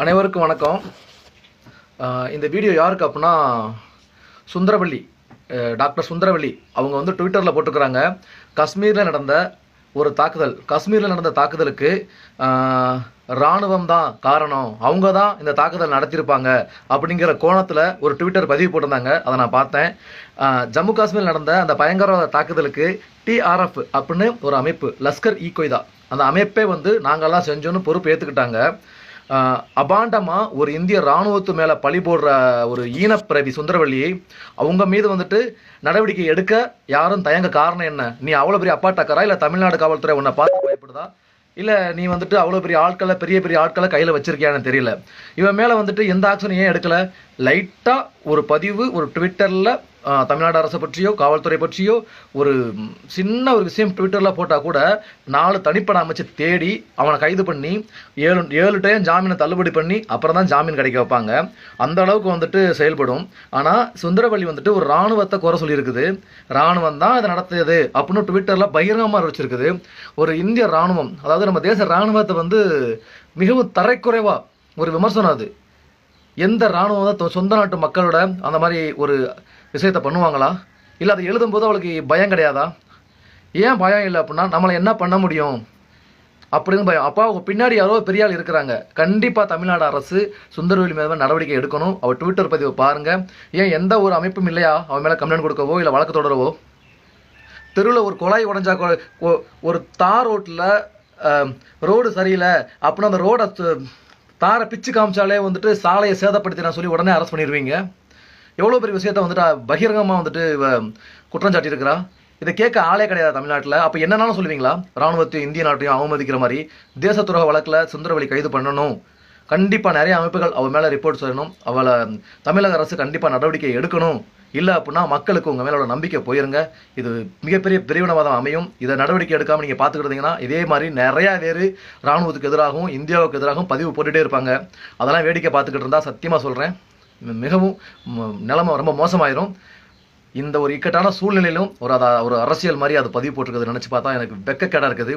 அனைவருக்கும் வணக்கம். இந்த வீடியோ யாருக்கு அப்படின்னா சுந்தரவள்ளி, டாக்டர் சுந்தரவள்ளி அவங்க வந்து ட்விட்டரில் போட்டுக்கிறாங்க. காஷ்மீரில் நடந்த தாக்குதலுக்கு இராணுவம் தான் காரணம், அவங்க தான் இந்த தாக்குதல் நடத்தியிருப்பாங்க அப்படிங்கிற கோணத்தில் ஒரு ட்விட்டர் பதிவு போட்டிருந்தாங்க. அதை நான் பார்த்தேன். ஜம்மு காஷ்மீரில் நடந்த அந்த பயங்கரவாத தாக்குதலுக்கு டிஆர்எஃப் அப்படின்னு ஒரு அமைப்பு, லஷ்கர் இ கொய்தா, அந்த அமைப்பே வந்து நாங்கள்லாம் செஞ்சோன்னு பொறுப்பு ஏற்றுக்கிட்டாங்க. அபாண்டமா ஒரு இந்திய இராணுவத்து மேல பழி போடுற ஒரு ஈனப்பிரவி சுந்தரவள்ளியை அவங்க மீது வந்துட்டு நடவடிக்கை எடுக்க யாரும் தயங்க காரணம் என்ன? நீ அவ்வளவு பெரிய அப்பாட்டக்கரா, இல்ல தமிழ்நாடு காவல்துறை உன்னை பார்த்து பயப்படுதா, இல்ல நீ வந்துட்டு அவ்வளவு பெரிய பெரிய ஆட்களை கையில வச்சிருக்கியான்னு தெரியல. இவன் மேல வந்துட்டு எந்த ஆக்ஷனும் ஏன் எடுக்கல? லைட்டா ஒரு பதிவு ஒரு ட்விட்டர்ல தமிழ்நாடு அரசை பற்றியோ காவல்துறை பற்றியோ ஒரு சின்ன ஒரு விஷயம் ட்விட்டரில் போட்டால் கூட 4 தனிப்படை அமைச்சு தேடி அவனை கைது பண்ணி 7 டைம் ஜாமீனை தள்ளுபடி பண்ணி அப்புறம் தான் ஜாமீன் கிடைக்க வைப்பாங்க. அந்த அளவுக்கு வந்துட்டு செயல்படும். ஆனால் சுந்தரவள்ளி வந்துட்டு ஒரு இராணுவத்தை குறை சொல்லியிருக்குது. இராணுவம் தான் அதை நடத்தியது அப்படின்னு ட்விட்டரில் பகிரங்கமாக வச்சிருக்குது. ஒரு இந்திய இராணுவம், அதாவது நம்ம தேச இராணுவத்தை வந்து மிகவும் தரைக்குறைவாக ஒரு விமர்சனம். அது எந்த இராணுவம் தான் சொந்த நாட்டு மக்களோட அந்த மாதிரி ஒரு விஷயத்தை பண்ணுவாங்களா? இல்லை அதை எழுதும்போது அவளுக்கு பயம் கிடையாதா? ஏன் பயம் இல்லை அப்படின்னா நம்மளை என்ன பண்ண முடியும் அப்படின்னு பயம். அப்பா அவங்க பின்னாடி யாரோ பெரிய ஆள் இருக்கிறாங்க. கண்டிப்பாக தமிழ்நாடு அரசு சுந்தரவள்ளி மேலே நடவடிக்கை எடுக்கணும். அவள் ட்விட்டர் பதிவை பாருங்கள். ஏன் எந்த ஒரு அமைப்பும் இல்லையா அவன் மேலே கம்ப்ளைண்ட் கொடுக்கவோ இல்லை வழக்கு தொடரவோ? தெருவில் ஒரு குழாய் உடஞ்சா, ஒரு தார் ரோட்டில் ரோடு சரியில்லை அப்படின்னு அந்த ரோடை தாரை பிச்சு காமிச்சாலே வந்துட்டு சாலையை சேதப்படுத்தி நான் சொல்லி உடனே அரெஸ்ட் பண்ணிடுவீங்க. எவ்வளோ பெரிய விஷயத்த வந்துட்டு பகிரங்கமாக வந்துட்டு குற்றம் சாட்டியிருக்கிறா. இதை கேட்க ஆளே கிடையாது தமிழ்நாட்டில். அப்போ என்னன்னாலும் சொல்லுவீங்களா? இராணுவத்தையும் இந்திய நாட்டையும் அவமதிக்கிற மாதிரி தேசத்துறவு வழக்கில் சுந்தரவள்ளி கைது பண்ணணும். கண்டிப்பாக நிறைய அமைப்புகள் அவள் மேலே ரிப்போர்ட் சொல்லணும். அவளை தமிழக அரசு கண்டிப்பாக நடவடிக்கை எடுக்கணும். இல்லை அப்படின்னா மக்களுக்கு உங்கள் மேலோட நம்பிக்கை போயிருங்க. இது மிகப்பெரிய பிரிவினவாதம் அமையும். இதை நடவடிக்கை எடுக்காமல் நீங்கள் பார்த்துக்கிட்டீங்கன்னா இதே மாதிரி நிறையா பேர் இராணுவத்துக்கு எதிராகவும் இந்தியாவுக்கு எதிராகவும் பதிவு போட்டுகிட்டே இருப்பாங்க. அதெல்லாம் வேடிக்கை பார்த்துக்கிட்டு இருந்தால் சத்தியமாக சொல்கிறேன், மிகவும் நிலைமை ரொம்ப மோசமாயிரும். இந்த ஒரு இக்கட்டான சூழ்நிலையிலும் ஒரு அரசியல் மாதிரி அது பதிவு போட்டிருக்கிறது நினச்சி பார்த்தா எனக்கு வெக்கக்கேடாக இருக்குது.